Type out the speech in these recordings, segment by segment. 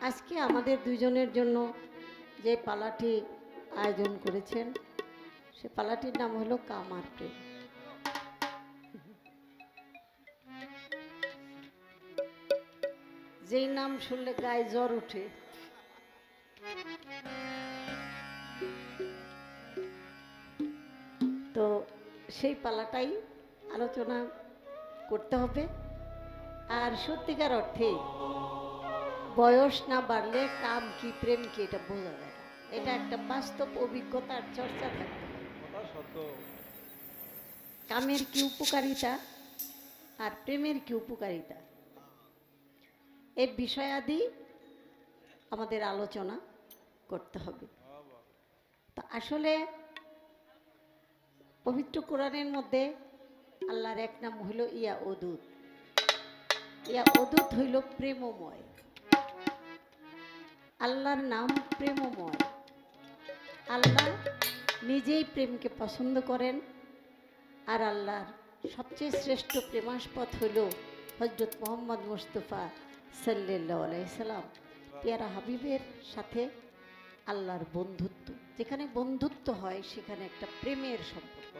আজকে আমাদের দুজনের জন্য যে পালাটি আয়োজন করেছেন সে পালাটির নাম হলো কামার প্রেম। যেই নাম শুনলে গায়ে জ্বর ওঠে। তো সেই পালাটাই আলোচনা করতে হবে। আর সত্যিকার অর্থে বয়স না বাড়লে কাম কি প্রেম কি এটা বোঝা যায় না। এটা একটা বাস্তব অভিজ্ঞতার চর্চা থাকতে হবে। কামের কি উপকারিতা আর প্রেমের কি উপকারিতা এর বিষয়াদি আমাদের আলোচনা করতে হবে। তো আসলে পবিত্র কোরআনের মধ্যে আল্লাহর এক নাম হইল ইয়া ওদুদ। ইয়া ওদুদ হইল প্রেমময়। আল্লাহর নাম প্রেমময়। আল্লাহ নিজেই প্রেমকে পছন্দ করেন। আর আল্লাহর সবচেয়ে শ্রেষ্ঠ প্রেমাস্পদ হইল হযরত মুহাম্মদ মুস্তাফা সাল্লাল্লাহু আলাইহি সাল্লাম। পেয়ারা হাবিবের সাথে আল্লাহর বন্ধুত্ব, যেখানে বন্ধুত্ব হয় সেখানে একটা প্রেমের সম্পর্ক।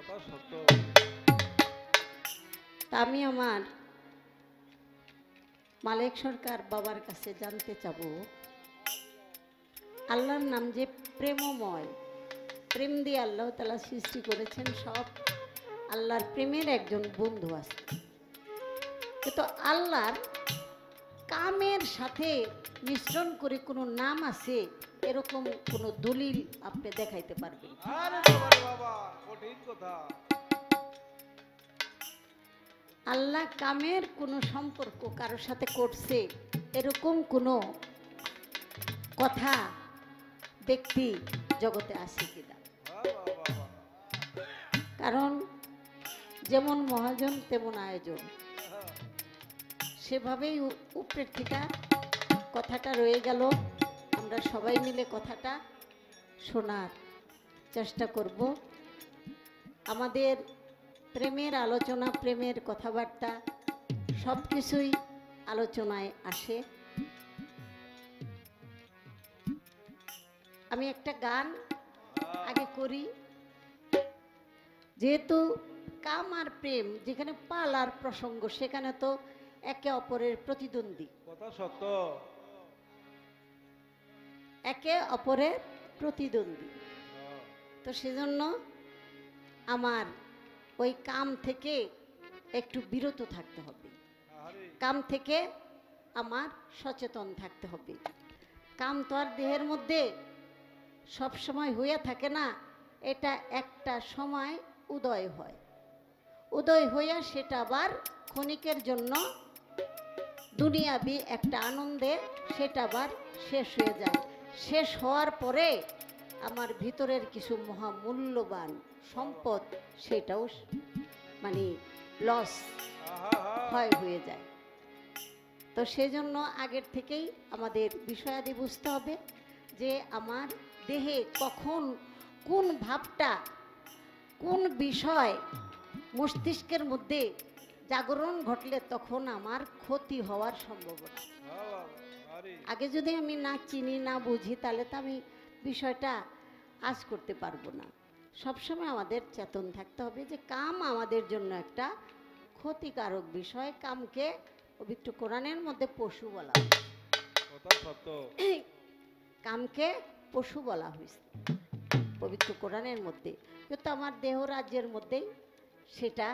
তা আমি আমার মালেক সরকার বাবার কাছে জানতে চাবো, আল্লাহর নাম যে প্রেমময়, প্রেম দিয়ে আল্লাহ তাআলা সৃষ্টি করেছেন, সব আল্লাহর প্রেমের একজন বন্ধু আছে। কিন্তু আল্লাহর কামের সাথে মিশ্রণ করে কোনো নাম আছে এরকম কোনো দলিল আপনি দেখাইতে পারবেন? আল্লাহ কামের কোনো সম্পর্ক কারোর সাথে করছে এরকম কোনো কথা ব্যক্তি জগতে আছে কিনা? কারণ যেমন মহাজন তেমন আয়োজন, সেভাবেই উপরের থেকে কথাটা রয়ে গেল। আমরা সবাই মিলে কথাটা শোনার চেষ্টা করব। আমাদের প্রেমের আলোচনা, প্রেমের কথাবার্তা সব কিছুই আলোচনায় আসে। আমি একটা গান আগে করি, যেহেতু কাম আর প্রেম যেখানে পালার প্রসঙ্গ, সেখানে তো একে অপরের প্রতিদ্বন্দ্বী, কথা সত্য, একে অপরের প্রতিদ্বন্দ্বী। তো সেজন্য আমার ওই কাম থেকে একটু বিরত থাকতে হবে, কাম থেকে আমার সচেতন থাকতে হবে। কাম তো আর দেহের মধ্যে সব সময় হইয়া থাকে না, এটা একটা সময় উদয় হয়, উদয় হইয়া সেটা আবার ক্ষণিকের জন্য দুনিয়াবি একটা আনন্দে সেটা আবার শেষ হয়ে যায়। শেষ হওয়ার পরে আমার ভিতরের কিছু মহামূল্যবান সম্পদ সেটাও মানে লস হয়ে যায়। তো সেজন্য আগের থেকেই আমাদের বিষয়াদি বুঝতে হবে যে আমার দেহে কখন কোন ভাবটা, কোন বিষয় মস্তিষ্কের মধ্যে জাগরণ ঘটলে তখন আমার ক্ষতি হওয়ার সম্ভাবনা। আগে যদি আমি না চিনি না বুঝি তাহলে তো আমি বিষয়টা আজ করতে পারবো না। সবসময় আমাদের চেতন থাকতে হবে যে কাম আমাদের জন্য একটা ক্ষতিকারক বিষয়। কামকে পবিত্র কোরআনের মধ্যে পশু বলা হয়েছে। কামকে পশু বলা হয়েছে পবিত্র কোরআনের মধ্যে, কিন্তু আমার দেহ রাজ্যের মধ্যেই সেটা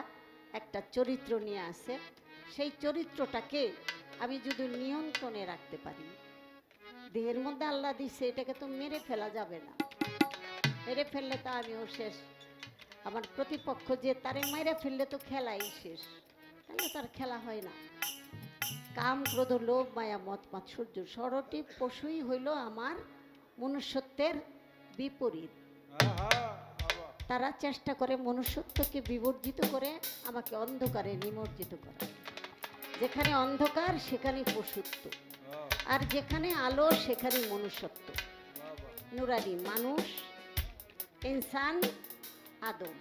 একটা চরিত্র নিয়ে আসে। সেই চরিত্রটাকে আমি যদি নিয়ন্ত্রণে রাখতে পারি, দেহের মধ্যে আল্লাহ দিচ্ছে, এটাকে তো মেরে ফেলা যাবে না। মেরে ফেললে তো আমিও শেষ, আমার প্রতিপক্ষ যে তারে মেরে ফেললে তো খেলাই শেষ, তাহলে তার খেলা হয় না। কাম ক্রোধ লোভ মায়া মত মাৎসর্য ষড়টি পশুই হইল আমার মনুষ্যত্বের বিপরীত। তারা চেষ্টা করে মনুষ্যত্বকে বিবর্জিত করে আমাকে অন্ধকারে নিমজ্জিত করা। যেখানে অন্ধকার সেখানে পশুত্ব, আর যেখানে আলো সেখানে মনুষ্যত্ব। নুরানি মানুষ, ইনসান, আদম,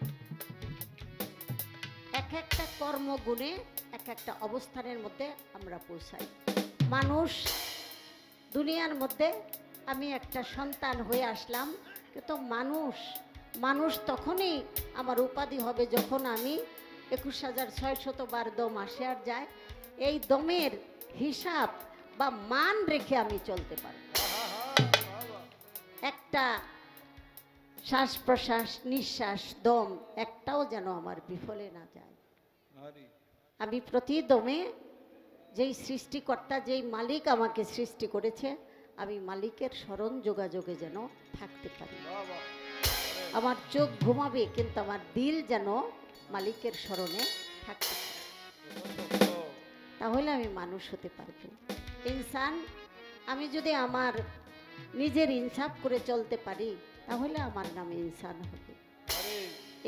এক একটা কর্মগুণে এক একটা অবস্থানের মধ্যে আমরা পৌঁছাই। মানুষ দুনিয়ার মধ্যে আমি একটা সন্তান হয়ে আসলাম, কিন্তু মানুষ মানুষ তখনই আমার উপাধি হবে যখন আমি 21,600 বার দম আসে আর যায়। এই দমের হিসাব বা মান রেখে আমি চলতে পারি। একটা শ্বাস প্রশ্বাস নিঃশ্বাস দম একটাও যেন আমার বিফলে না যায়। আমি প্রতি দমে যেই সৃষ্টিকর্তা, যেই মালিক আমাকে সৃষ্টি করেছে, আমি মালিকের স্মরণ যোগাযোগে যেন থাকতে পারি। আমার চোখ ঘুমাবে কিন্তু আমার দিল যেন মালিকের স্মরণে থাকতে পারে, তাহলে আমি মানুষ হতে পারবো। ইনসান, আমি যদি আমার নিজের ইনসাফ করে চলতে পারি তাহলে আমার নাম ইনসান হবে।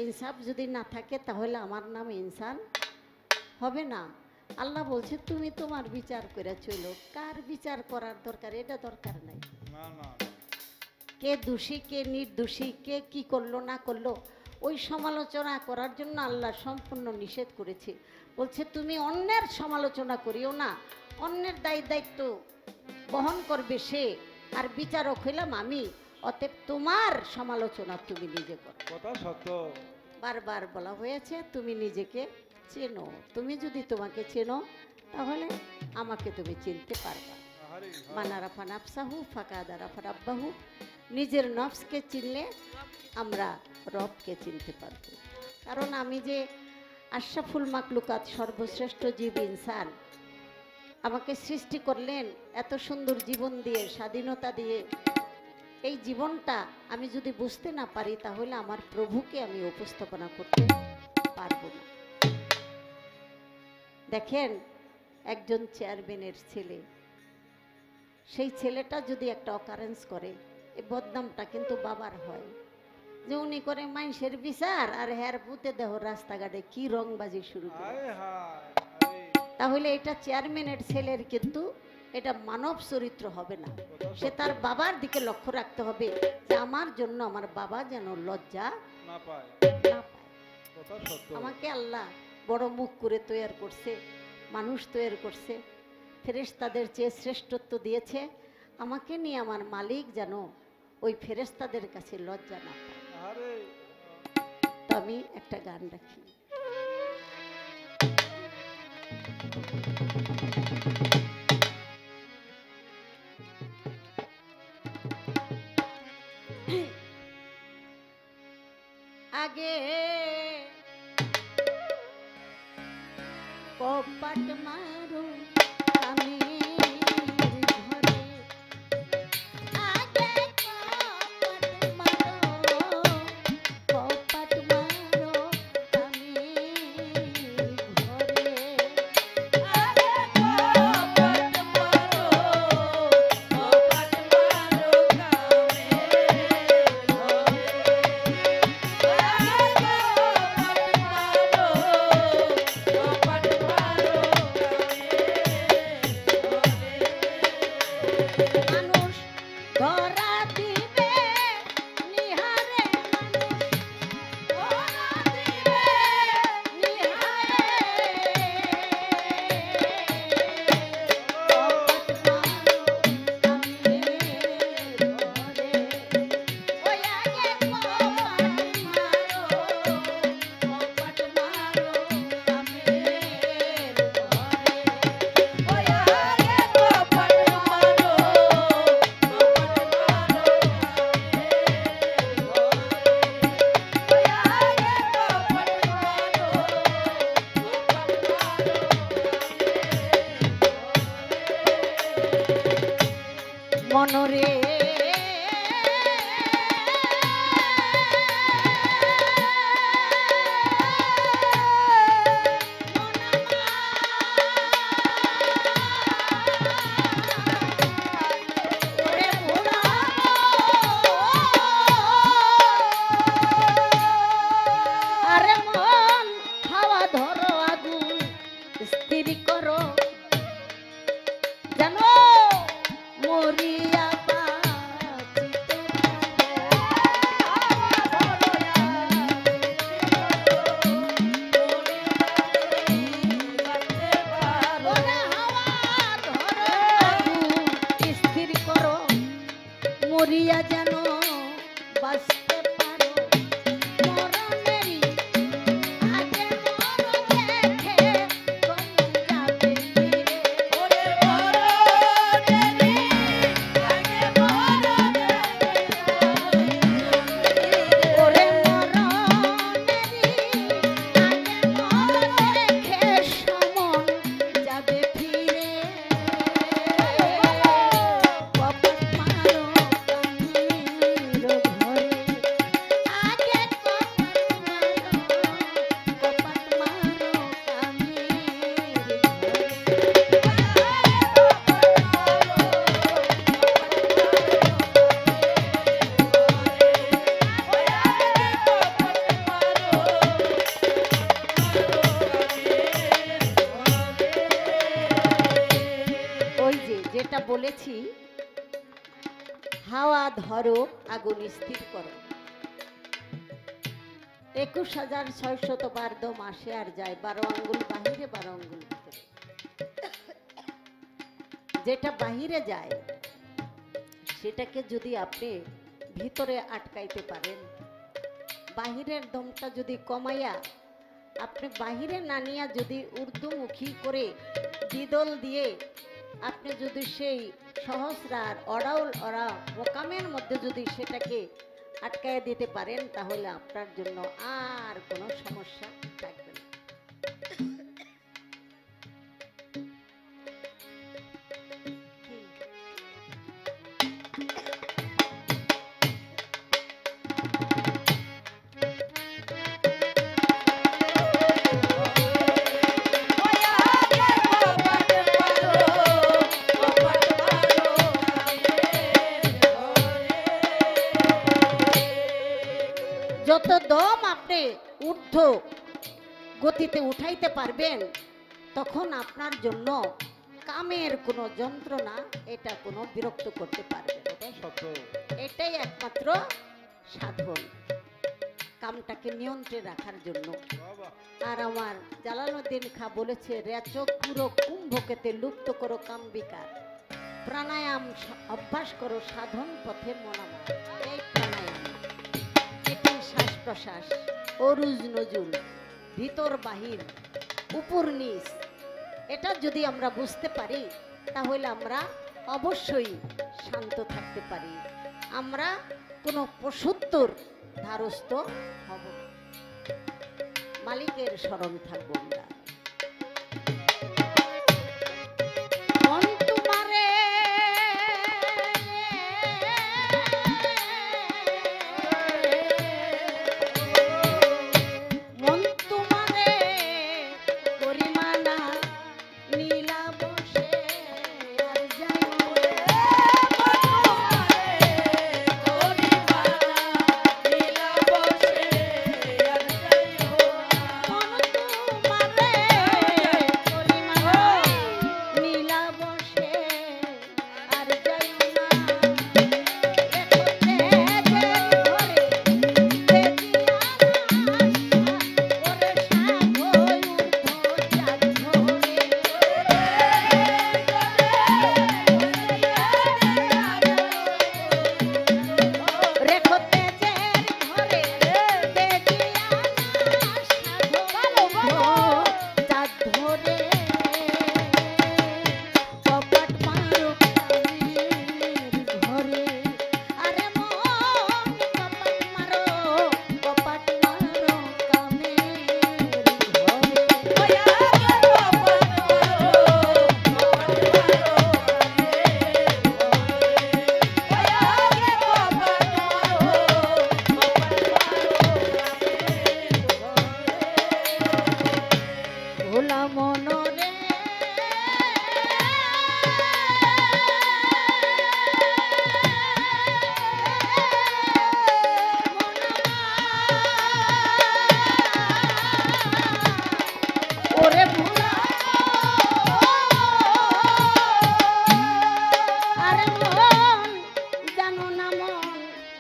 ইনসাফ যদি না থাকে তাহলে আমার নাম ইনসান হবে না। আল্লাহ বলছে তুমি তোমার বিচার করে চলো, কার বিচার করার দরকার? এটা দরকার নাই। কে দোষী কে নির্দোষী, কে কি করলো না করলো, ওই সমালোচনা করার জন্য আল্লাহ সম্পূর্ণ নিষেধ করেছে। বলছে তুমি অন্যের সমালোচনা করিও না, অন্যের দায়িত্ব বহন করবে সে, আর বিচারক হইলাম আমি, অতএব তোমার সমালোচনা তুমি নিজে করো। কথা সত্য। বারবার বলা হয়েছে তুমি নিজেকে চেনো। তুমি যদি তোমাকে চেনো তাহলে আমাকে তুমি চিনতে পারবা। মানারাফা নাফসাহু ফাকাদারাফা রাব্বাহু। নিজের নফসকে চিনলে আমরা রবকে চিনতে পারব। কারণ আমি যে আশরাফুল মাকলুকাত, সর্বশ্রেষ্ঠ জীব ইনসান, আমাকে সৃষ্টি করলেন এত সুন্দর জীবন দিয়ে, স্বাধীনতা দিয়ে। এই জীবনটা আমি যদি বুঝতে না পারি তাহলে আমার প্রভুকে আমি উপস্থাপনা করতে পারবো না। দেখেন, একজন চেয়ারম্যানের ছেলে, সেই ছেলেটা যদি একটা অকারেন্স করে, এই বদনামটা কিন্তু বাবার হয় যে উনি করে মানুষের বিচার আর হের পুঁতে দেহ রাস্তাঘাটে কি রংবাজি শুরু করে। তাহলে এটা চেয়ারম্যানের ছেলের কিন্তু এটা মানব চরিত্র হবে না। সে তার বাবার দিকে লক্ষ্য রাখতে হবে যে আমার জন্য আমার বাবা যেন লজ্জা না পায়। আমাকে আল্লাহ বড় মুখ করে তৈরি করছে, মানুষ তৈরি করছে, ফেরেশতাদের চেয়ে শ্রেষ্ঠত্ব দিয়েছে। আমাকে নিয়ে আমার মালিক যেন ওই ফেরেশতাদের কাছে লজ্জা না পায়। তো আমি একটা গান রাখি। আগে কপাট মারো আমি ঘরে, আগে কপাট মারো, কপাট মারো আমি ঘরে, আগে কপাট মারো, কপাট মারো আমি মনরে আরে মন হাওয়া ধরো আগুন স্থির করো জানো মরিয়া বাঁচিতে পারো। হাওয়া ধরো আগুন স্থির মরিয়া যেন বাঁচতে পারো মরণেরই আগে মরণ দেখে কখন যাবে ফিরে ওরে মরণেরই আগে মরণ ওরে মরণেরই আগে মরণ দেখে সমন যাবে ফিরে কপাট মারো কামির ঘরে আগে কপাট মারো কামির ওই যে যেটা বলেছি হাওয়া ধরো আগুন স্থির করো 21,612 মাসে আর যায় 12 আঙ্গুল বাহিরে 12 আঙ্গুল ভিতরে যেটা বাহিরে যায় সেটাকে যদি আপনি ভিতরে আটকাইতে পারেন বাহিরের দমটা যদি কমাইয়া আপনি বাহিরে না নিয়া যদি ঊর্ধ্বমুখী করে দ্বিদল দিয়ে আপনি যদি সেই সহস্রার অড়াউল অড়া মোকামের মধ্যে যদি সেটাকে আটকায় দিতে পারেন তাহলে আপনার জন্য আর কোনো সমস্যা থাকবে না যত দম আপনি ঊর্ধ্ব গতিতে উঠাইতে পারবেন তখন আপনার জন্য কামের কোনো যন্ত্রণা এটা কোনো বিরক্ত করতে পারবে না এটাই একমাত্র সাধন কামটাকে নিয়ন্ত্রণে রাখার জন্য আর আমার জালালউদ্দিন খাঁ বলেছে রেচক পুরো কুম্ভকেতে লুপ্ত করো কাম বিকার প্রাণায়াম অভ্যাস করো সাধন পথে মনামা এই প্রাণায়াম এটি শ্বাস প্রশ্বাস অরুজ নজুল ভিতর বাহির উপর নিচ এটা যদি আমরা বুঝতে পারি তাহলে আমরা অবশ্যই শান্ত থাকতে পারি আমরা কোনো পশুত্তর ধারস্থ হব মালিকের শরণ থাকবো আমরা মন তোমারে মন তোমারে পরিমানা নীলা বসে আর যাই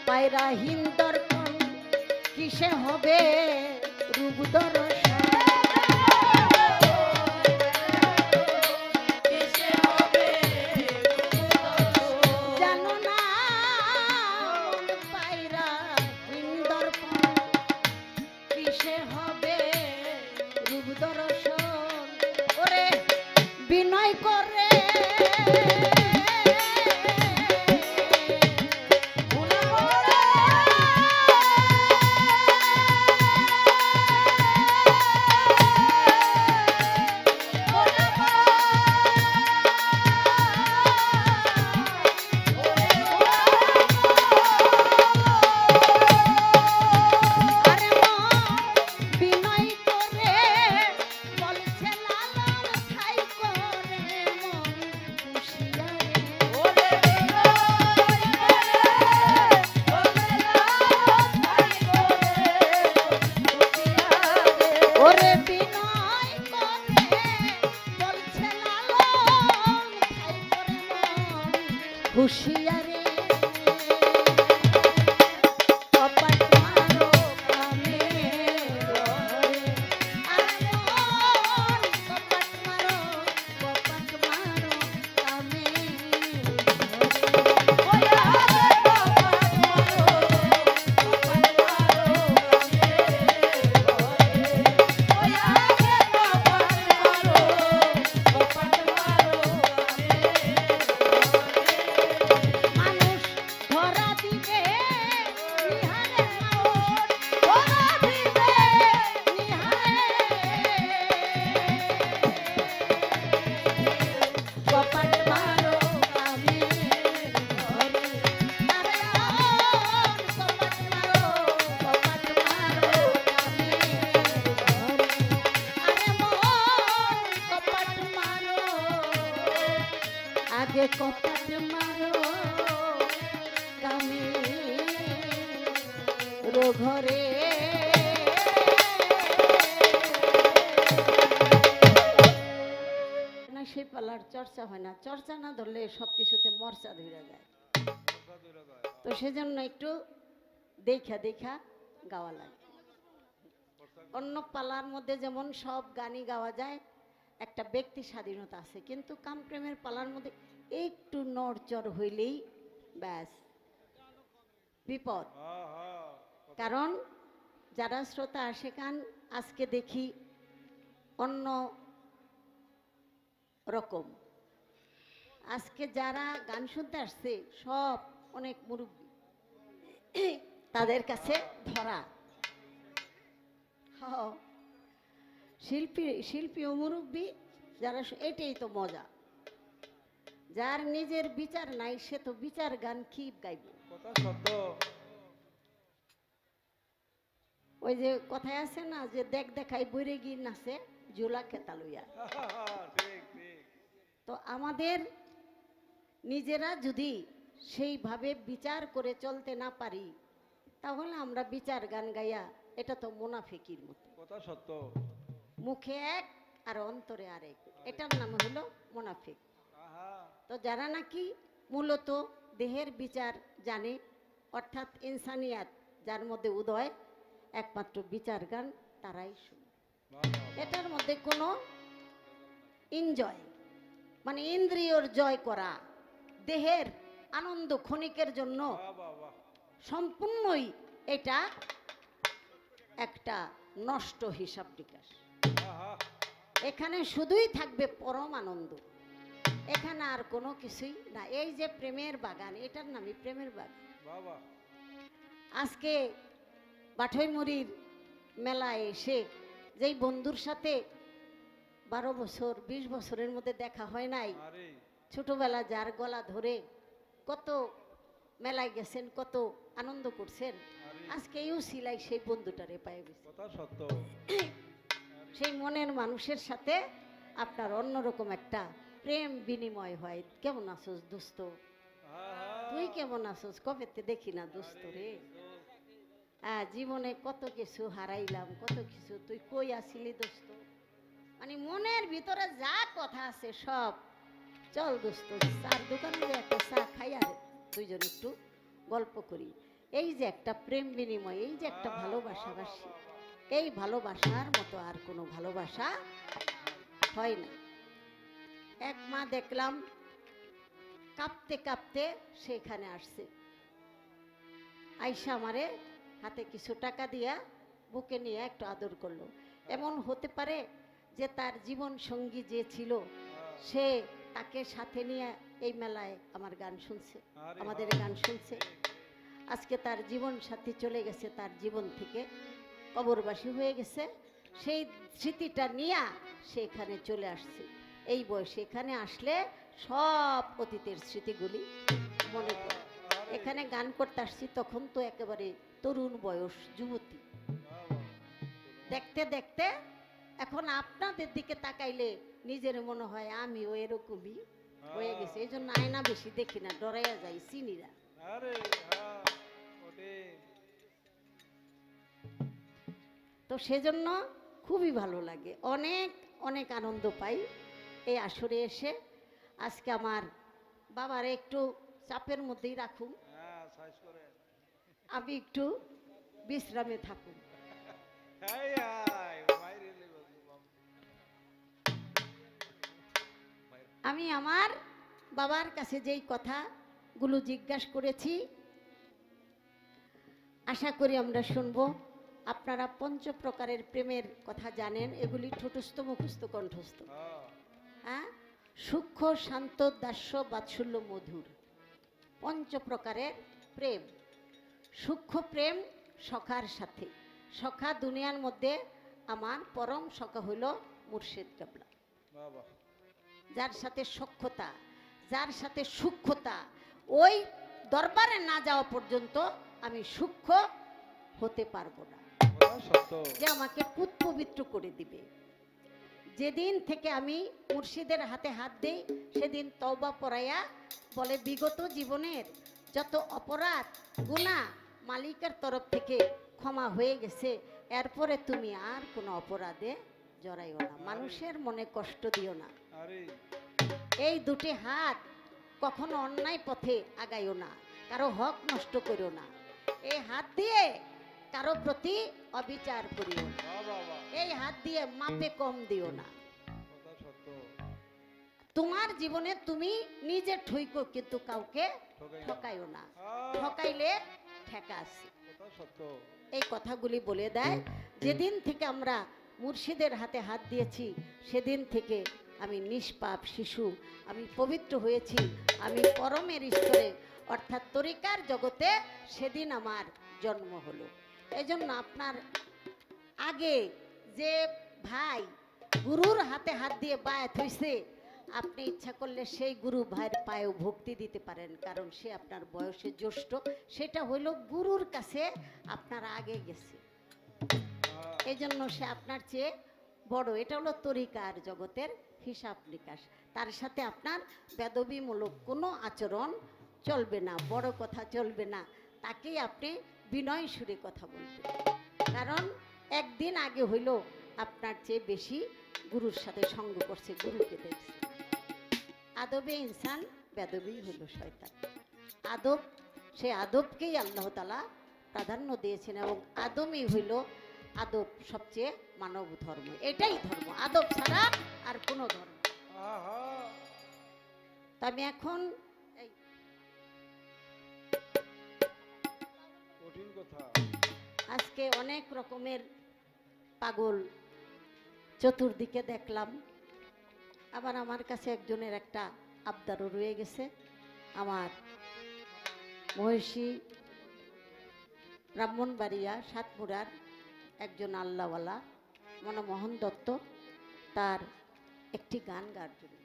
পায়রাহীন দর্পণ কিসে হবে রূপ দর্শন জানো না ঘরে না, সেই পালার চর্চা হয় না, চর্চা না ধরলে সব কিছুতে মর্চা ধরে যায়। তো সেজন্য একটু দেখা দেখা গাওয়া লাগে। অন্য পালার মধ্যে যেমন সব গানই গাওয়া যায়, একটা ব্যক্তি স্বাধীনতা আছে, কিন্তু কামপ্রেমের পালার মধ্যে একটু নড়চড় হইলেই ব্যাস বিপদ। কারণ যারা শ্রোতা আশিকান আজকে দেখি অন্য রকম, আজকে যারা গান শুনতে আসছে সব অনেক মুরব্বী, তাদের কাছে ধরা শিল্পী ও মুরব্বী যারা, এটাই তো মজা। যার নিজের বিচার নাই সে তো বিচার গান কি গাইব? ওই যে কথায় আছে না যে দেখ দেখাই বইরে গিয়ে নাচে জোলা খেতা লইয়া। তো আমাদের নিজেরা যদি সেইভাবে বিচার করে চলতে না পারি, তাহলে আমরা বিচার গান গাইয়া এটা তো মুনাফিকির মতো। কথা সত্য। মুখে এক আর অন্তরে আরেক, এটার নাম হলো মুনাফিক। তো যারা নাকি মূলত দেহের বিচার জানে, অর্থাৎ ইনসানিয়াত যার মধ্যে উদয়, একমাত্র বিচার গান তারাই শুনে। এটার মধ্যে কোনো এনজয় মানে ইন্দ্রিয়র জয় করা, দেহের আনন্দ ক্ষণিকের জন্য সম্পূর্ণই এটা একটা নষ্ট হিসাব নিকাশ। এখানে শুধুই থাকবে পরম আনন্দ, এখানে আর কোনো কিছুই না। এই যে প্রেমের বাগান, এটার নামই প্রেমের বাগান। আজকে বাঠইমুড়ির মেলায় এসে যেই বন্ধুর সাথে 12 বছর 20 বছরের মধ্যে দেখা হয় নাই, ছোটবেলা যার গলা ধরে কত মেলায় গেছেন, কত আনন্দ করছেন, আজকে ইউ সিলাই সেই বন্ধুটারে পাই গেছে। সেই মনের মানুষের সাথে আপনার অন্যরকম একটা প্রেম বিনিময় হয়। কেমন আছোস দোস্ত, তুই কেমন আছোস, কবেতে দেখি না দোস্ত রে। জীবনে কত কিছু হারাইলাম, কত কিছু, তুই কই আসিলি দোস্ত। মানে মনের ভিতরে যা কথা আছে সব, চল দোস্ত চার দোকানে যে একটা চা খাই আর দুইজন একটু গল্প করি। এই যে একটা প্রেম বিনিময়, এই যে একটা ভালোবাসাবাসী, এই ভালোবাসার মতো আর কোনো ভালোবাসা হয় না। এক মা দেখলাম কাঁপতে কাঁপতে সেখানে আসছে, আইসা আমারে হাতে কিছু টাকা দিয়া বুকে নিয়ে একটু আদর করলো। এমন হতে পারে যে তার জীবন সঙ্গী যে ছিল সে তাকে সাথে নিয়ে এই মেলায় আমার গান শুনছে, আমাদের গান শুনছে। আজকে তার জীবন সাথী চলে গেছে, তার জীবন থেকে কবরবাসী হয়ে গেছে, সেই স্মৃতিটা নিয়ে সে এখানে চলে আসছে। এই বয়সে এখানে আসলে সব অতীতের স্মৃতিগুলি মনে পড়ে। এখানে গান করতে আসছি তখন তো একেবারে তরুণ বয়স, যুবতী। দেখতে দেখতে এখন আপনাদের দিকে তাকাইলে নিজের মনে হয় আমিও এরকমই হয়ে গেছে। এই জন্য আয়না বেশি দেখি না, ডরাইয়া যাই চিনিরা। তো সেজন্য খুবই ভালো লাগে, অনেক অনেক আনন্দ পাই এই আসরে এসে। আজকে আমার বাবার একটু চাপের মধ্যেই রাখুন, আমি একটু বিশ্রামে থাকুন। আমি আমার বাবার কাছে যেই কথাগুলো জিজ্ঞাসা করেছি আশা করি আমরা শুনবো। আপনারা 5 প্রকারের প্রেমের কথা জানেন, এগুলি ঠোঁটস্থ মুখস্থ কণ্ঠস্থ। হ্যাঁ, সূক্ষ্ম শান্ত দাস্য বাৎসল্য মধুর, 5 প্রকারের প্রেম। সূক্ষ্ম প্রেম সখার সাথে, সখা দুনিয়ার মধ্যে আমার পরম সখা হইল মুর্শিদ কেবলা। যার সাথে সখ্যতা, যার সাথে সূক্ষ্মতা, ওই দরবারে না যাওয়া পর্যন্ত আমি সূক্ষ্ম হতে পারবো না, যে আমাকে পুত পবিত্র করে দিবে। যেদিন থেকে আমি মুর্শিদের হাতে হাত দেই সেদিন তওবা পড়াইয়া বলে বিগত জীবনের যত অপরাধ গুনাহ মালিকের তরফ থেকে ক্ষমা হয়ে গেছে, এরপরে তুমি আর কোনো অপরাধে জড়াইও না, মানুষের মনে কষ্ট দিও না। এই দুটি হাত কখনো অন্যায় পথে আগাইও না, কারো হক নষ্ট করিও না। এই হাত দিয়ে কারো প্রতি অবিচার করিও না, এই হাত দিয়ে মাপে কম দিও না। তোমার জীবনে তুমি নিজে ঠইকো, কিন্তু কাউকে ঠকাইও না, ঠকাইলে ঠেকা আছে। এই কথাগুলি বলে দেয়। যেদিন থেকে আমরা মুর্শিদের হাতে হাত দিয়েছি, সেদিন থেকে আমি নিষ্পাপ শিশু, আমি পবিত্র হয়েছি, আমি পরমের স্তরে অর্থাৎ তরিকার জগতে সেদিন আমার জন্ম হলো। এই জন্য আপনার আগে যে ভাই গুরুর হাতে হাত দিয়ে বায়াত হয়েছে, আপনি ইচ্ছা করলে সেই গুরু ভাইয়ের পায়েও ভক্তি দিতে পারেন, কারণ সে আপনার বয়সে জ্যেষ্ঠ। সেটা হইল গুরুর কাছে আপনার আগে গেছে, এই জন্য সে আপনার চেয়ে বড়। এটা হলো তরিকার জগতের হিসাব নিকাশ। তার সাথে আপনার বেদবিমূলক কোনো আচরণ চলবে না, বড় কথা চলবে না, তাকেই আপনি বিনয় সুরে কথা বলবেন। কারণ একদিন আগে হইল আপনার চেয়ে বেশি গুরুর সাথে সঙ্গ করছে, গুরুকে দেখছে। আদবে ইনসান, বেদবি হইল শয়তান। আদব, সে আদবকেই আল্লাহ তাআলা প্রাধান্য দিয়েছেন, এবং আদমই হইল আদব সবচেয়ে মানব ধর্ম। এটাই ধর্ম, আদব ছাড়া আর কোনো ধর্ম। তবে এখন আজকে অনেক রকমের পাগল চতুর্দিকে দেখলাম। আবার আমার কাছে একজনের একটা আবদারও রয়ে গেছে। আমার মহিষী ব্রাহ্মণবাড়িয়া সাতপুরার একজন আল্লাহওয়ালা মনমোহন দত্ত, তার একটি গান গাওয়ার জন্য।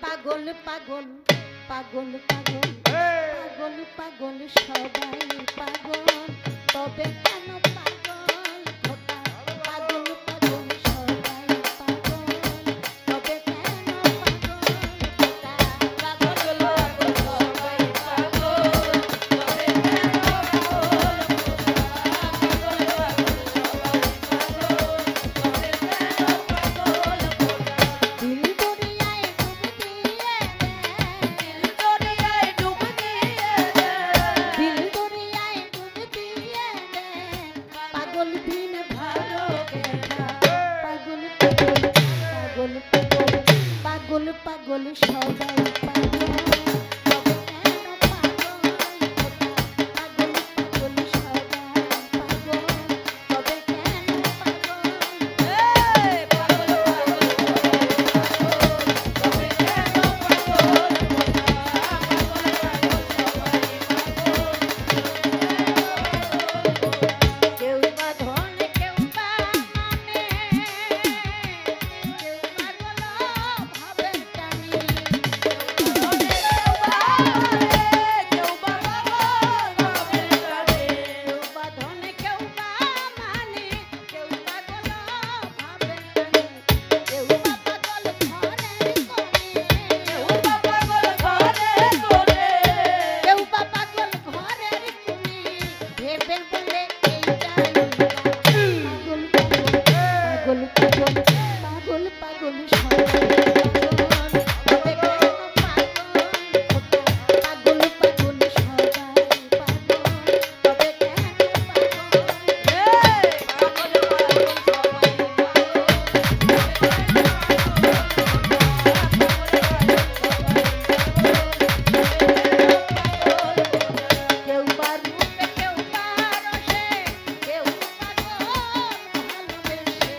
পাগল পাগল পাগল পাগল পাগল পাগল সবাই পাগল, তবে কেন পাগল খোকা? পাগল পাগল সবাই পাগল, তবে কেন পাগল খোকা? পাগল পাগল সবাই পাগল, তবে কেন পাগল খোকা? দিল দরিয়ায় ডুব দিয়ে দে, দিল দরিয়ায় ডুব দিয়ে দে, পাগল দিন ভালো কেনা। পাগল পাগল পাগল পাগল পাগল পাগল সবাই পাগল, তবে কেন পাগল খোকা? পাগল পাগল সবাই পাগল, তবে কেন পাগল? পাগল কেউ বা ধন কেউ বা মানে, কেউ বা বলো ভাবের টানি, কেউ বা ধন কেউ বা মানে, কেউ বা বলো ভাবের টানি, কেউ বা পাগল ঘরের কোণে, কেউ বা পাগল ঘরের কোণে, কেউ বা পাগল ঘরের কোণে, ভেবে বলে এইটাই পাগল পাগল পাগল পাগল পাগল সবাই পাগল, তবে কেন পাগল খোকা? পাগল পাগল সবাই পাগল, তবে কেন পাগল? পাগল পাগল সবাই কেউ বা রূপে কেউ বা রসে, কেউ পাগল ভালোবেসে,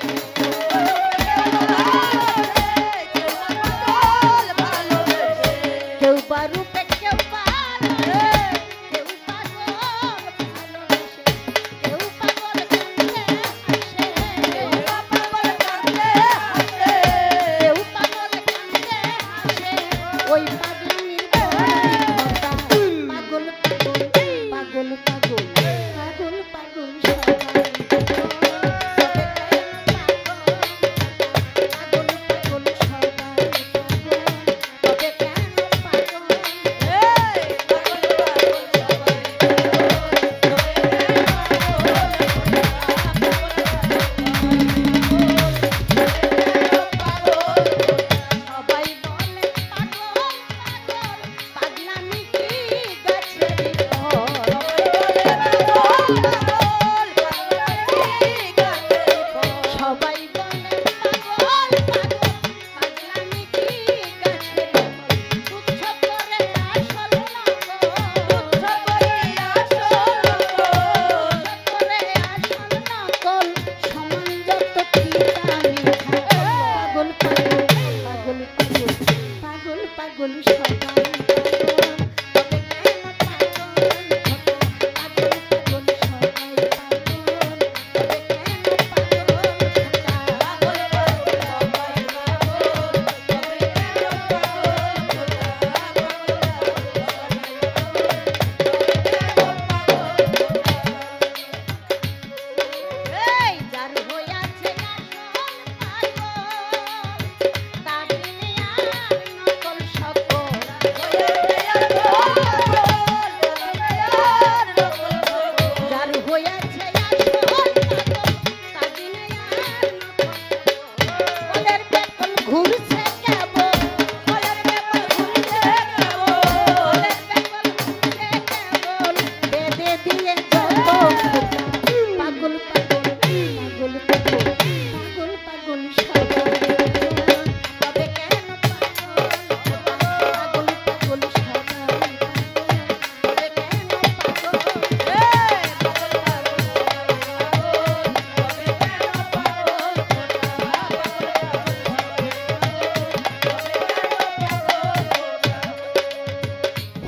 কেউ বা রূপে কেউ বা রসে, কেউ পাগল ভালোবেসে, কেউ পাগল কান্দে হাসে, কেউ পাগল কান্দে হাসে, কেউ পাগল কান্দে হাসে, ওই পাগলির পাগল পাগল পাগল পাগল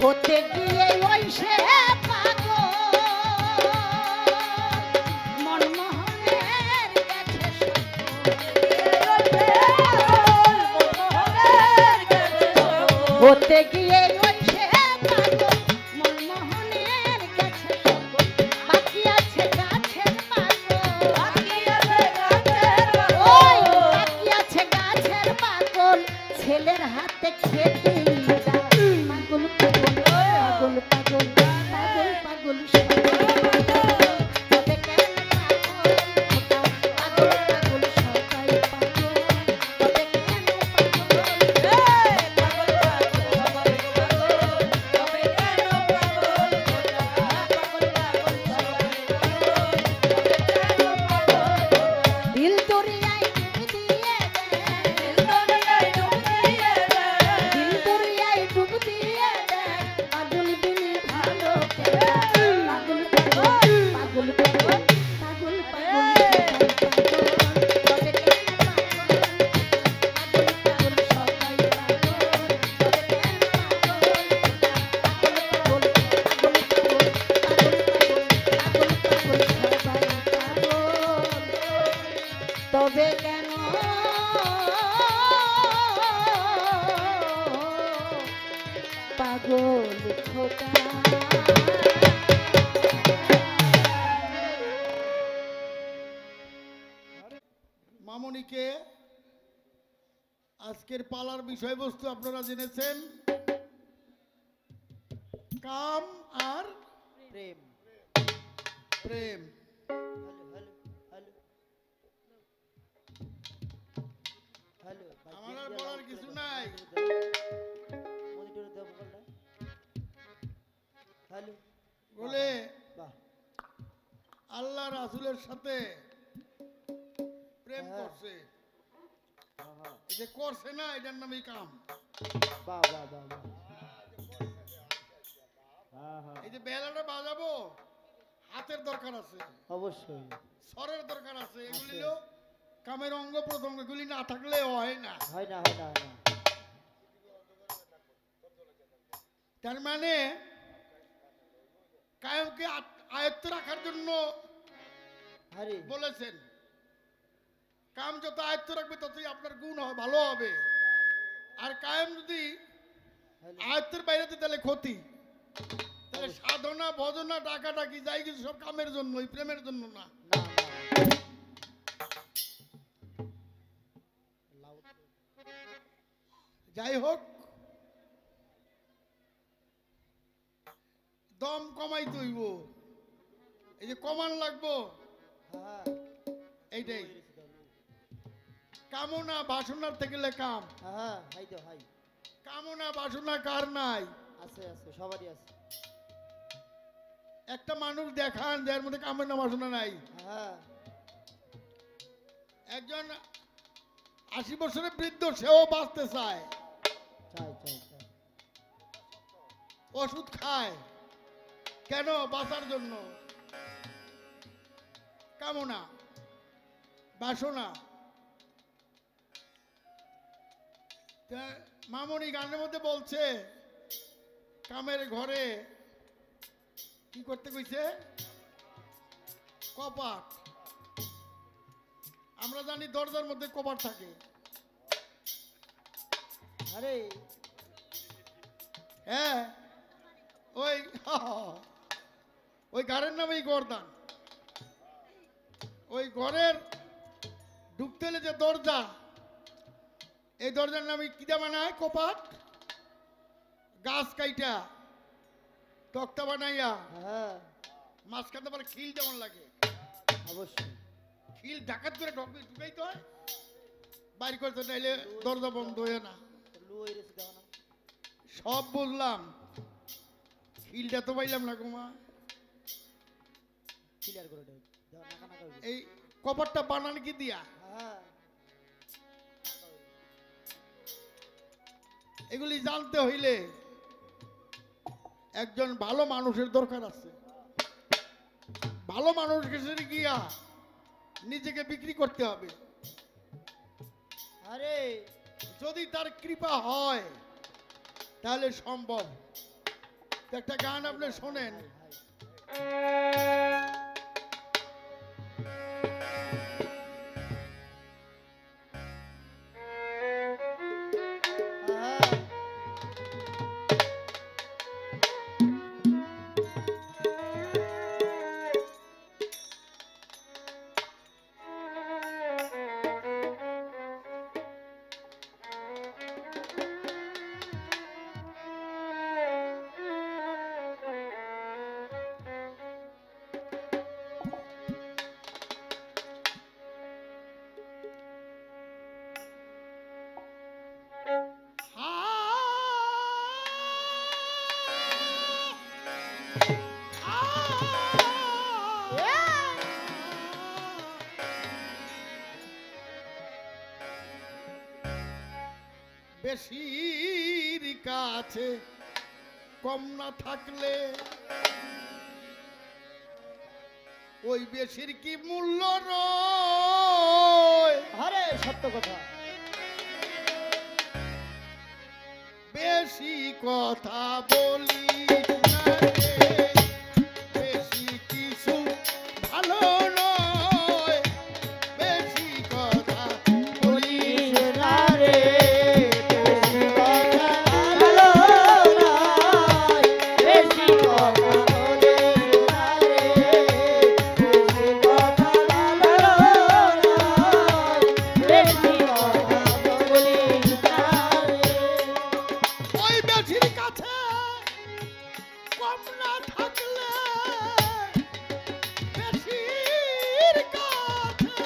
হতে গিয়ে ওই সে পাগল মনমোহনের কাছে হতে গিয়ে ওই সে পাগল মনমোহনের কাছে বাকি আছে গাছের পাগল বাকি আছে গাছের পাগল ছেলের হাতে খেতে পাগল পাগল পাগল পাগল পাগল পাগল তবে কেন পাগল পাগল সবাই পাগল তবে কেন দিল দরিয়ায় ডুব দিয়ে দিল দরিয়ায় ডুব দিয়ে পাগল বিনে ভালো পাগল পাগল পাগল পাগল পাগল তবে কেন পাগল সবাই পাগল তবে কেন পাগল তবে কেন পাগল খোকা মামনিকে আজকের পালার বিষয়বস্তু আপনারা জেনেছেন কাম আর প্রেম প্রেম। হ্যালো আমার আর বলার কিছু নাই। মনিটরে দেব বলটা হ্যালো বলে বাহ আল্লাহ রাসূলের সাথে প্রেম হ্যাঁ। করছে, হ্যাঁ এই যে করছে না এটার নামই কাম। বাহ বাহ বাহ বাহ হ্যাঁ হ্যাঁ এই যে বেলাটা বাজাবো হাতের দরকার আছে, অবশ্যই স্বরের দরকার আছে, এগুলি আছে। হলো কামের অঙ্গ প্রত্যঙ্গ, এগুলি না থাকলে হয় না। হয় না হয় না হয় না তার মানে কায়মকে আয়ত্ত রাখার জন্য আরে বলেছেন কাম যত আয়ত্ত রাখবে ততই আপনার গুণ হবে, ভালো হবে। আর কায়েম যদি হ্যালো আয়ত্তের বাইরে তাহলে ক্ষতি। তাহলে সাধনা ভজনা ডাকাডাকি যাই কিছু সব কামের জন্য, ওই প্রেমের জন্য না। না লাউড যাই হোক, দম কমাইতে হইব, এই যে কমান লাগবো, হ্যাঁ এইটাই কামনা বাসনার থেকে কাম। হ্যাঁ হাই তো হাই কামনা বাসনা কার নাই? আছে আছে সবারই আছে একটা মানুষ দেখান যার মধ্যে কামনা বাসনা নাই। হ্যাঁ একজন 80 বছরের বৃদ্ধ, সেও বাঁচতে চায়, চাই চাই চাই ওষুধ খায়, কেন? বাঁচার জন্য। কামনা বাসনা। তা মামনি গানের মধ্যে বলছে কামের ঘরে কি করতে কইছে? কপাট। আমরা জানি দরজার মধ্যে কপাট থাকে। আরে হ্যাঁ, ওই ওই ঘরের নামেই গরদান। ওই ঘরের ঢুকতে হলে যে দরজা, এই দরজার নামে কি দিয়ে বানায়? কপাট। গাছ কাইটা তক্তা বানাইয়া হ্যাঁ মাঝখানে আবার খিল যেমন লাগে, অবশ্যই খিল ডাকাত করে ঢুকাইতে হয়, বাইর করতে নাইলে দরজা বন্ধ হয়ে না। লু হয়ে গেছে দেখো না সব বুঝলাম, খিলটা তো পাইলাম না গোমা। ক্লিয়ার করে দেয় দেখো নাকা নাকা হয়ে গেছে। এই কপাটটা বানান কি দিয়া? হ্যাঁ এগুলি জানতে হইলে একজন ভালো মানুষের দরকার আছে। ভালো মানুষ কাছে গিয়া নিজেকে বিক্রি করতে হবে। আরে যদি তার কৃপা হয় তাহলে সম্ভব। তো একটা গান আপনি শোনেন। বেশির কাছে কম না থাকলে ওই বেশির কি মূল্য রয়? আরে সত্য কথা। বেশি কথা বলি না রে, বেশি কিছু ভালো নয়। বেশি কথা বলি না রে, বেশি কথা ভালো নয়। বেশি কথা বলিস না রে, বেশি কথা ভালো নয়। বেশি কথা বলিস না রে। ওই বেশির কাছে কম না থাকলে, বেশির কাছে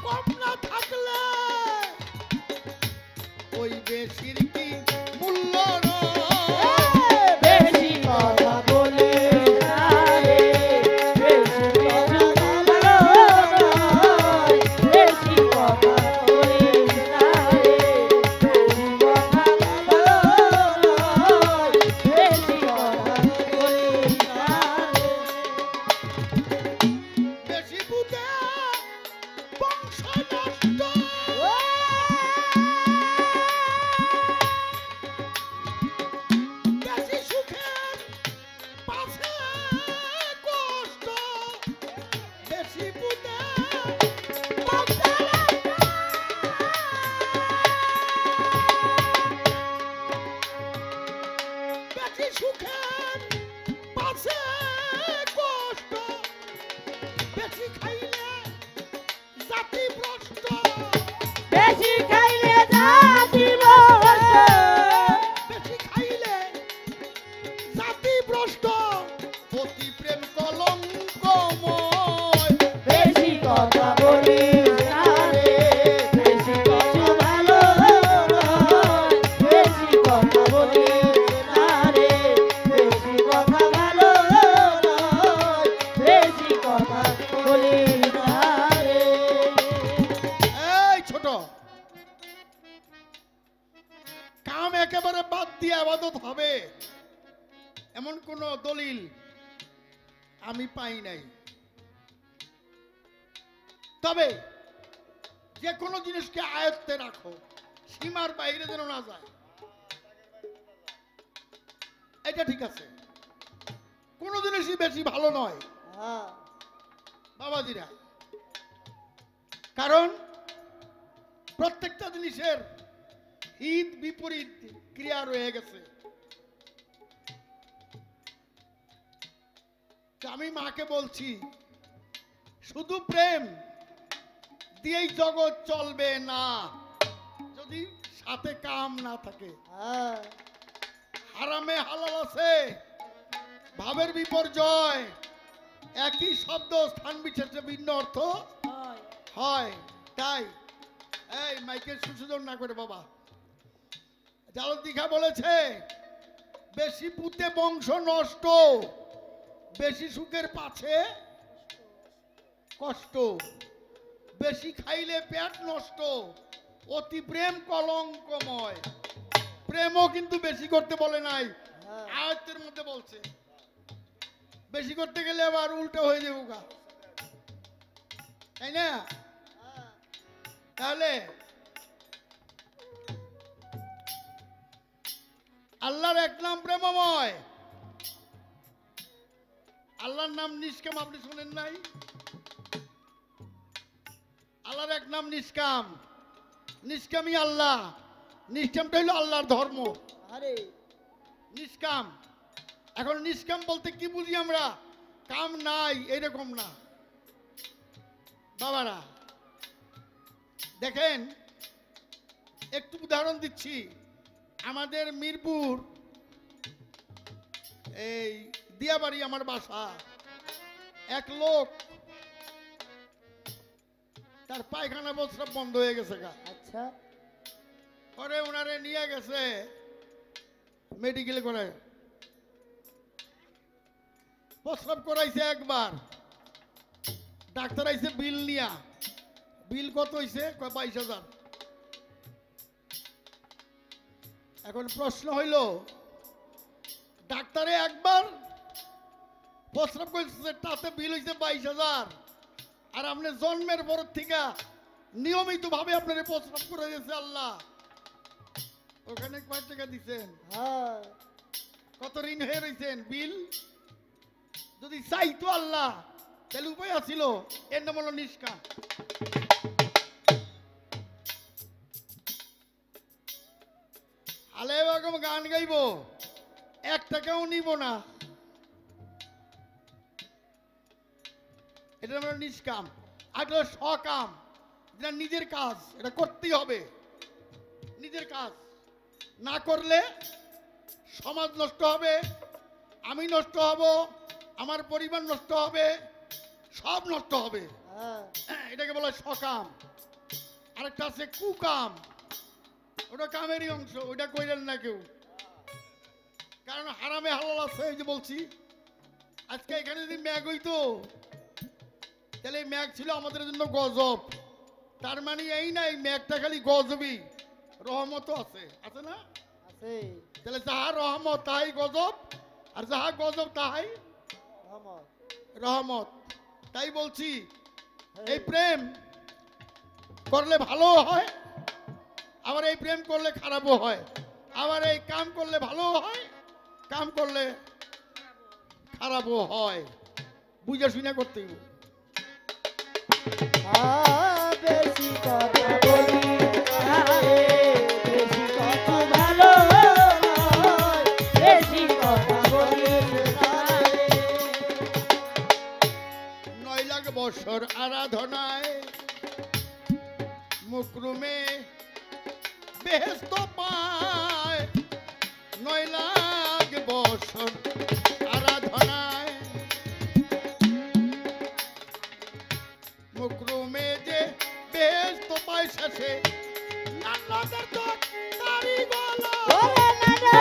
কম না থাকলে ওই বেশির কি মূল্য রয়? বেশি কথা বলিস না রে, বেশি কথা ভালো নয়। বেশি কথা বলিস না রে, বেশি কথা ভালো নয়। বেশি কথা বলিস না রে। বেশি বুঝে বংশ নষ্ট, বেশি সুখের পাশে কষ্ট। বেশি বুঝে বংশ বেশি সুখের পাশে কষ্ট। বেশি খাইলে জাতি ভ্রষ্ট। বেশি খাইলে জাতি ভ্রষ্ট। বেশি খাইলে জাতি ভ্রষ্ট। পতি প্রেম কলঙ্কময়। বেশি কথা বলিস না রে, বেশি কথা ভালো নয়। বেশি কথা বলিস না রে, বেশি কথা ভালো নয়। বেশি কথা বলিস না রে। এই ছোট, কাম একেবারে বাদ দিয়ে আবাদত হবে এমন কোন দলিল আমি পাই নাই। তবে যে কোনো জিনিসকে আয়ত্তে রাখো, সীমার বাইরে যেন না যায়, এটা ঠিক আছে। কোনো জিনিসই বেশি ভালো নয় হ্যাঁ, বাবাজিরা, কারণ প্রত্যেকটা জিনিসের হিত বিপরীত ক্রিয়া রয়ে গেছে। তা আমি মাকে বলছি, শুধু প্রেম দিয়েই জগৎ চলবে না যদি সাথে কাম না থাকে। হ্যাঁ, হারামে হালাল আছে, ভাবের বিপর্যয়, একই শব্দ স্থান বিশেষে ভিন্ন অর্থ হয়। তাই এই মাইকের সুসুজন না করে বাবা, জালদ দীঘা বলেছে, বেশি পুঁতে বংশ নষ্ট, বেশি সুখের পাছে কষ্ট। বেশি খাইলে পেট নষ্ট, অতি প্রেম কলঙ্কময়। প্রেমও কিন্তু বেশি করতে বলে নাই, আয়ত্তের মধ্যে বলছে। বেশি করতে গেলে আবার উল্টো হয়ে যাবো গা, তাই না? তাহলে আল্লাহর এক নাম প্রেমময়। আল্লাহর নাম নিষ্কাম, আপনি শুনেন নাই? আল্লাহর এক নাম নিষ্কাম। নিষ্কামই আল্লাহ। নিষ্কামটা হইল আল্লাহর ধর্ম। আরে নিষ্কাম। এখন নিষ্কাম বলতে কি বুঝি আমরা? কাম নাই এইরকম না বাবারা। দেখেন একটু উদাহরণ দিচ্ছি। আমাদের মিরপুর এই দিয়াবাড়ি আমার বাসা। এক লোক তার পায়খানা প্রস্রাব বন্ধ হয়ে গেছে গা। আচ্ছা পরে ওনারে নিয়ে গেছে মেডিকেলে করে, প্রস্রাব করাইছে একবার, ডাক্তার আইছে বিল নিয়া। বিল কত হইছে? 22,000। এখন প্রশ্ন হইল, ডাক্তারে একবার প্রস্রাব করছে তাতে বিল হইছে 22,000, আর আপনি জন্মের পর থেকে নিয়মিত ভাবে আপনার প্রস্রাব করে দিয়েছে আল্লাহ, ওখানে কয় টাকা দিচ্ছেন? হ্যাঁ কত ঋণ হয়ে রয়েছেন? বিল যদি চাইতো আল্লাহ তাহলে উপায় আছিল। এর নাম হলো নিষ্কাম। আলে বাগম গান গাইব, 1 টাকাও নিব না, এটা হলো নিষ্কাম। আর হলো সকাম, যেটা নিজের কাজ, এটা করতেই হবে। নিজের কাজ না করলে সমাজ নষ্ট হবে, আমি নষ্ট হব, আমার পরিবার নষ্ট হবে, সব নষ্ট হবে। হ্যাঁ এটাকে বলা হয় সকাম। আরেকটা আছে কুকাম, ওটা কামেরই অংশ, ওটা কইলেন না কেউ, কারণ হারামে হালাল আছে। এই যে বলছি, আজকে এখানে যদি ম্যাগ হইতো তাহলে এই ম্যাগ ছিল আমাদের জন্য গজব। তার মানে এই নাই ম্যাগটা খালি গজবই, রহমতও আছে, আছে না? আছে তাহলে যাহা রহমত তাহাই গজব, আর যাহা গজব তাহাই রহমত। রহমত। তাই বলছি হ্যাঁ। এই প্রেম করলে ভালো হয়, আবার এই প্রেম করলে খারাপও হয়, আবার এই কাম করলে ভালো হয়, কাম করলে খারাপও হয়। বুঝে শুনে করতে হবে। বেশি কথা বলি না রে, বেশি কথা ভালো নয়, বেশি কথা বলিস না রে। 9 লাখ বছর আরাধনায় মুকরুমে বেহেশত পায়। 9 লাখ বছর আরাধনায় মুকরুমে যে বেহেশত পায় শেষে নান্নাদের তো তারি গলা, ওরে নানা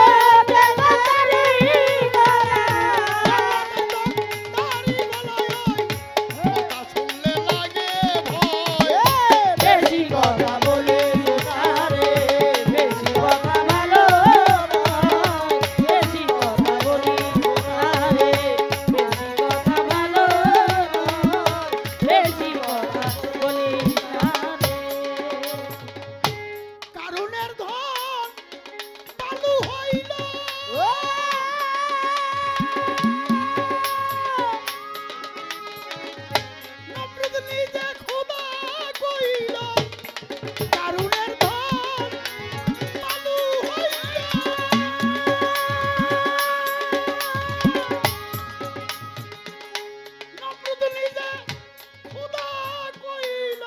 প্রেমারি গলা, তারি গলায় কথা শুনলে লাগে ভয়। বেশি কথা বলিস না রে, বেশি কথা ভালো নয়, বেশি কথা বলিস না রে, বেশি কথা ভালো নয়, বেশি কথা বলিস না রে। কারণের ধন বালু হইল, নমরুদ নিজে খোদা কইল। কারণের ধন বালু হইল, নমরুদ নিজে খোদা কইল।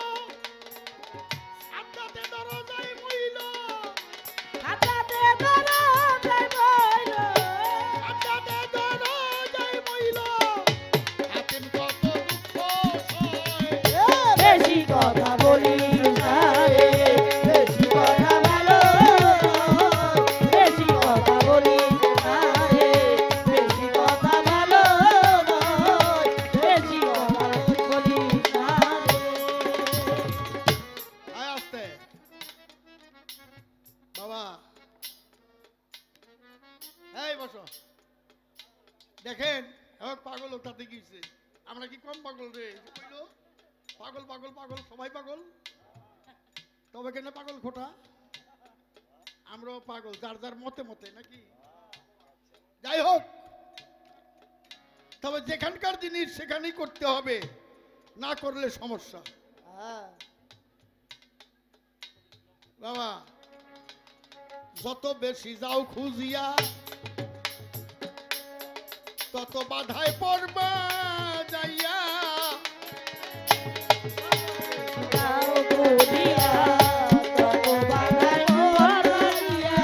সাদ্দাতে দরজায় মইল, হাতাতে দরজায় বইল, সাদ্দাতে দরজায় মইল। হাতিম কত দুঃখ সয়, বেশি কথা বলিস না রে, বেশি কথা ভালো নয়, বেশি কথা বলিস না রে, বেশি কথা ভালো নয়, বেশি কথা বলিস না রে। আয় আসতে বাবা, এই বসো। দেখেন এখন পাগল তাতে গিয়েছে, আমরা কি কম পাগল রে? কইলো পাগল পাগল পাগল, সবাই পাগল, তবে কেন পাগল খোটা? আমরাও পাগল, যার যার মতে মতে নাকি। যাই হোক, তবে যেখানকার জিনিস সেখানেই করতে হবে, না করলে সমস্যা। হ্যাঁ বাবা, যত বেশি যাও খুঁজিয়া তত বাধায় পড়বা যাইয়া। যাও খুঁজিয়া তত বাধায় পড়িয়া।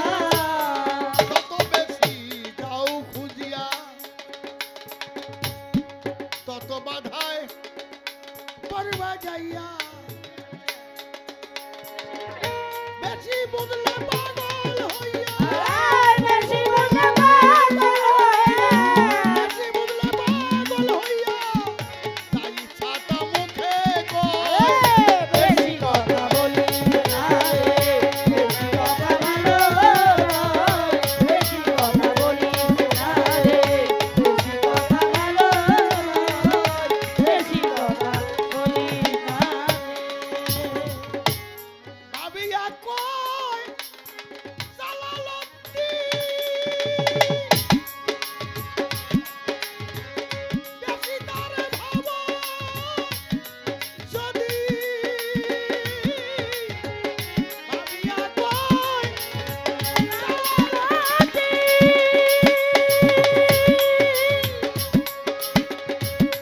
যত বেশি যাও খুঁজিয়া তত বাধায় পড়বা যাইয়া। বেশি বুঝলে পাগল হইয়া, বেশি বুঝলে পাগল হইয়া। বেশি বুঝলে পাগল হইয়া, তাই ছাতা মুখে কয় বেশি কথা বলিস না রে, বেশি কথা ভালো নয়। বেশি কথা বলিস না রে, বেশি কথা ভালো নয়। বেশি কথা বলিস না রে। ভাবিয়া কয় জালালউদ্দিন, বেশি তারে ভাবো যদি। ভাবিয়া কয়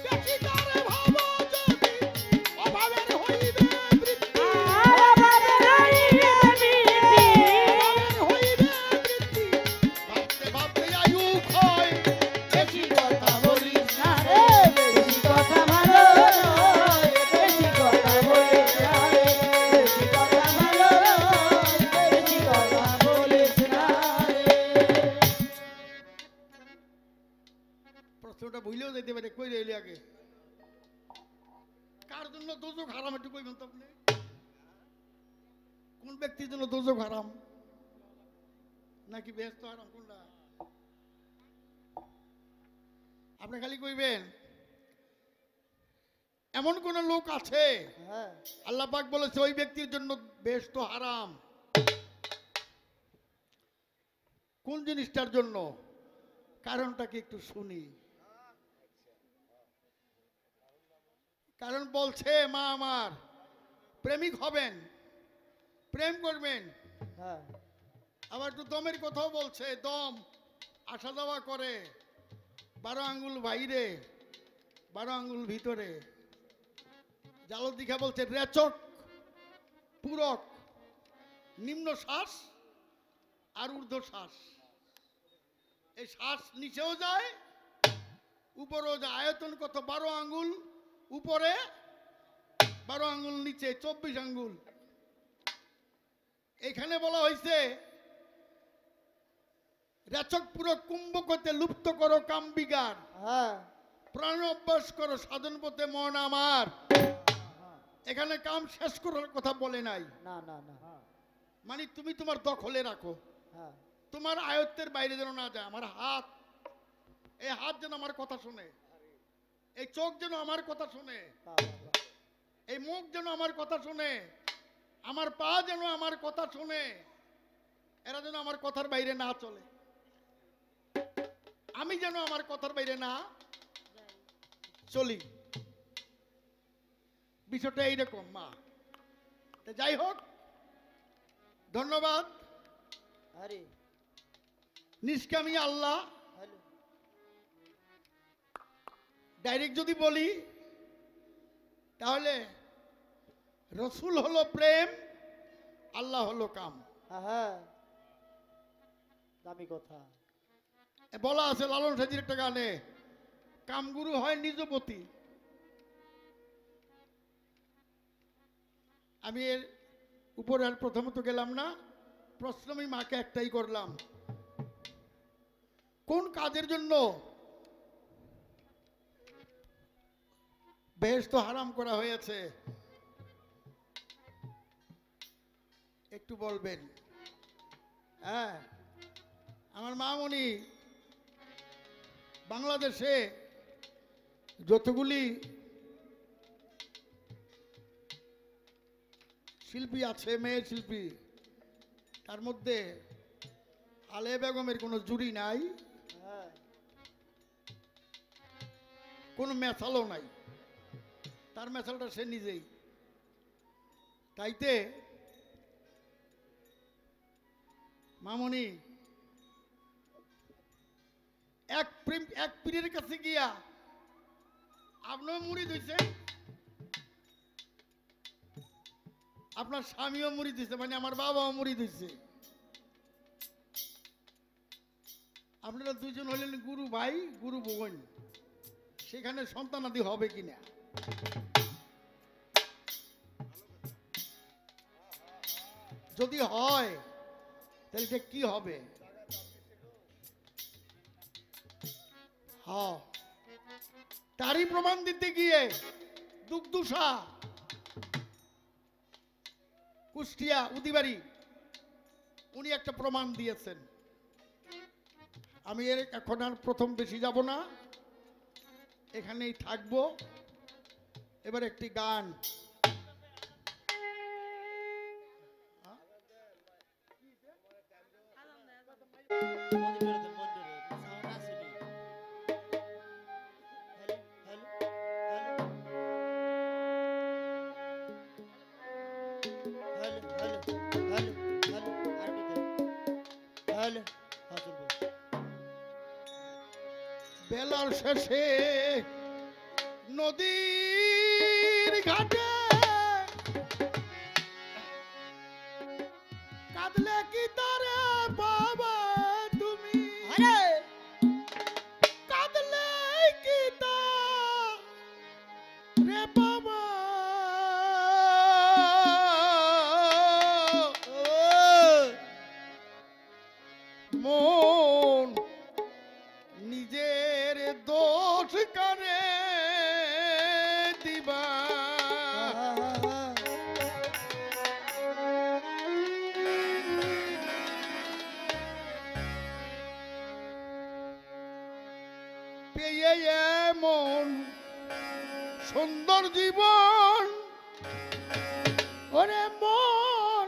বেশি তারে ভাবো যদি, অভাবের হইবে বৃদ্ধি, অভাবের হইবে বৃদ্ধি। ভাবতে ভাবতে আয়ু ক্ষয়, বেশি কথা বলিস না রে। বেশি কথা ভালো নয়, বেশি কথা বলিস না রে, বেশি কথা ভালো নয়, বেশি কথা বলিস না রে। প্রশ্নটা ভুলেও যেতে পারে, কই রইলি আগে? কার জন্য দোজখ হারাম একটু কইবেন তো আপনি? কোন ব্যক্তির জন্য দোজখ হারাম নাকি বেহেশত হারাম, কোনটা? আপনি খালি কইবেন এমন কোন লোক আছে হ্যাঁ আল্লাহ পাক বলেছে ওই ব্যক্তির জন্য বেহেশত হারাম। কোন জিনিসটার জন্য? কারণটাকে একটু শুনি। কারণ বলছে মা আমার, প্রেমিক হবেন, প্রেম করবেন, হ্যাঁ আবার একটু দমের কথাও বলছে, দম আসা যাওয়া করে, 12 আঙ্গুল বাইরে 12 আঙ্গুল ভিতরে। জালত দিঘা বলছে রেচক পূরক, নিম্ন শ্বাস আর ঊর্ধ্ব শ্বাস। এই শ্বাস নিচেও যায় উপরেও যায়। আয়তন কত? 12 আঙ্গুল উপরে, 12 আঙ্গুল নিচে, 24 আঙ্গুল। এখানে বলা হয়েছে রেচক পূরক কুম্ভকতে লুপ্ত করো কাম বিগার, হ্যাঁ প্রাণ অভ্যাস করো সাধন পথে মন আমার। এখানে কাম শেষ করার কথা বলে নাই, না না না মানে তুমি তোমার দখলে রাখো, হ্যাঁ তোমার আয়ত্তের বাইরে যেন না যায়। আমার হাত, এই হাত যেন আমার কথা শুনে, এই চোখ যেন আমার কথা শুনে, এই মুখ যেন আমার কথা শুনে, আমার পা যেন আমার কথা শুনে, এরা যেন আমার কথার বাইরে না চলে, আমি যেন আমার কথার বাইরে না চলি। বিষয়টা এইরকম মা। তা যাই হোক, ধন্যবাদ। আরে নিষ্কামী আল্লাহ। হ্যালো ডাইরেক্ট যদি বলি তাহলে রসুল হলো প্রেম, আল্লাহ হলো কাম। হ্যাঁ দামি কথা। বলা আছে লালন সাজির একটা গানে, কামগুরু হয় নিজপতি। আমি এর উপরে আর প্রথমত গেলাম না, প্রশ্ন আমি মাকে একটাই করলাম, কোন কাজের জন্য বেহেশত হারাম করা হয়েছে একটু বলবেন? হ্যাঁ, আমার মামনি বাংলাদেশে যতগুলি শিল্পী আছে, মেয়ে শিল্পী, তার মধ্যে আলে বেগমের কোনো জুড়ি নাই। কোনো মেশালও নাই, তার মেশালটা সে নিজেই। তাইতে মামনি এক পীরের কাছে গিয়া আপনিও মুড়ি দিয়েছেন, আপনার স্বামীও মুড়ি দিছে, মানে আমার বাবাও মুড়ি দিছে। আপনারা দুজন হলেন গুরু ভাই গুরু বোন, সেখানে সন্তানাদি হবে কিনা? যদি হয় তাহলে সে কি হবে? হ্যাঁ, তারই প্রমাণ দিতে গিয়ে দুগ্ধুষা কুষ্টিয়া উদিবাড়ি উনি একটা প্রমাণ দিয়েছেন। আমি এর এখন আর প্রথম বেশি যাব না, এখানেই থাকবো। এবার একটি গান। বেলার শেষে নদীর ঘাটে কাঁদলে কি তারে বাবা তুমি, কাঁদলে কি তারে বাবা, মন নিজের দোষ করে দিবা, পেয়ে এমন সুন্দর জীবন ওরে মন,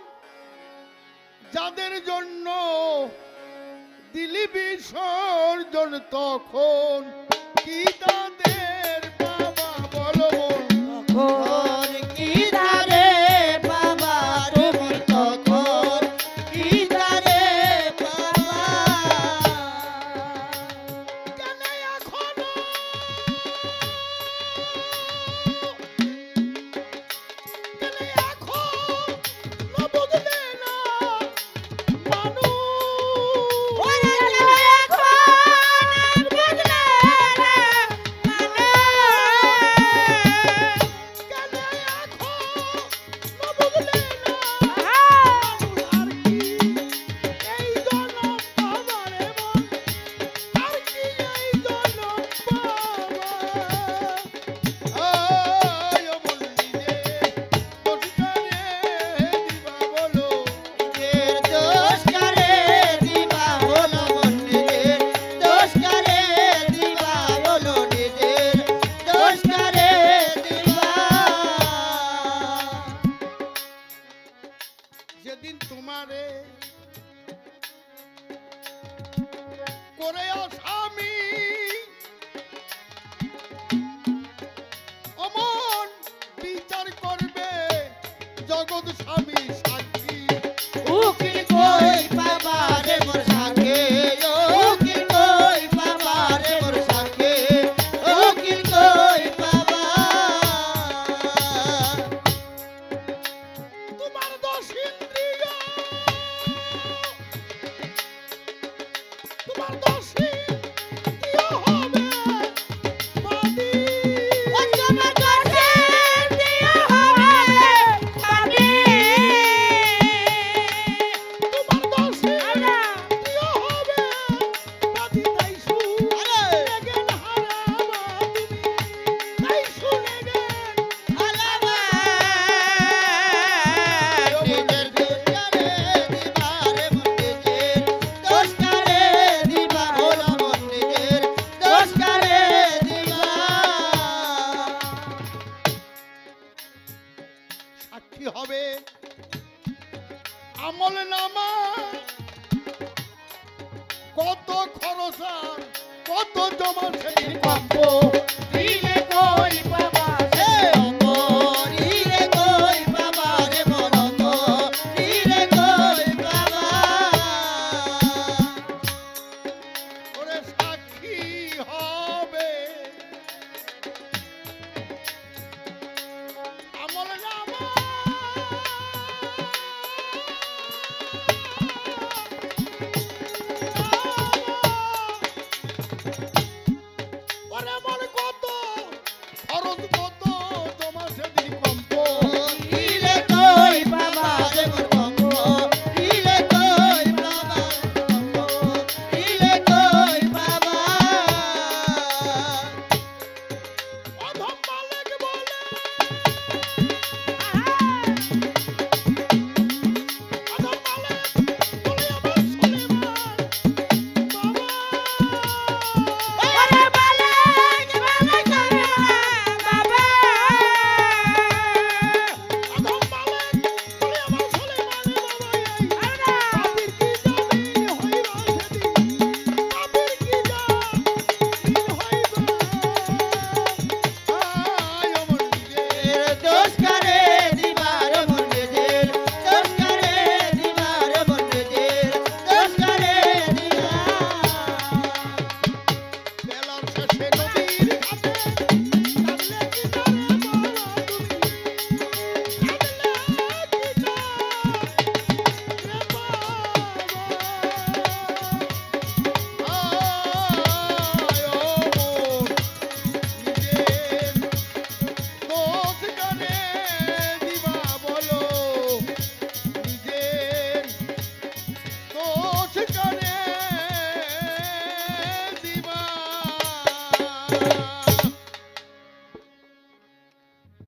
যাদের জন্য দিলি বিসর্জন, তখন কি তাদের বাবা বলো তখন কি তারে বাবা তুমি, তখন কি তারে বাবা, কেন এখনো বুঝলে না মানুষ, যেদিন তোমারে করে স্বামী অমন বিচার করবে জগৎ স্বামী সাক্ষী, উকিল কই বাবা রে মোর সাথে, উকিল কই বাবা রে মোর সাথে, উকিল কই বাবা, তোমার দোষ ইন্দ্রিয়, তোমার দোষ ইন্দ্রিয় হবে বাদী, তোমার দোষে দিয়া হবে বাদী, তোমার দোষ ইন্দ্রিয় হবে বাদী, তাই শুনে গেন হারাবা তুমি, তাই শুনে গেন আলাবা নিজের দোষ করে দিবা রে মন, নিজের দোষ করে দিবা, হলো মন নিজের দোষ করে দিবা, সাক্ষী হবে আমল নামা কত খরচ আর কত জমা সেদিন কম্প দিলে কই বাবা এ অঙ্গরি রে কই বাবা রে মরঙ্গ রে কই বাবা ওরে সাক্ষী হব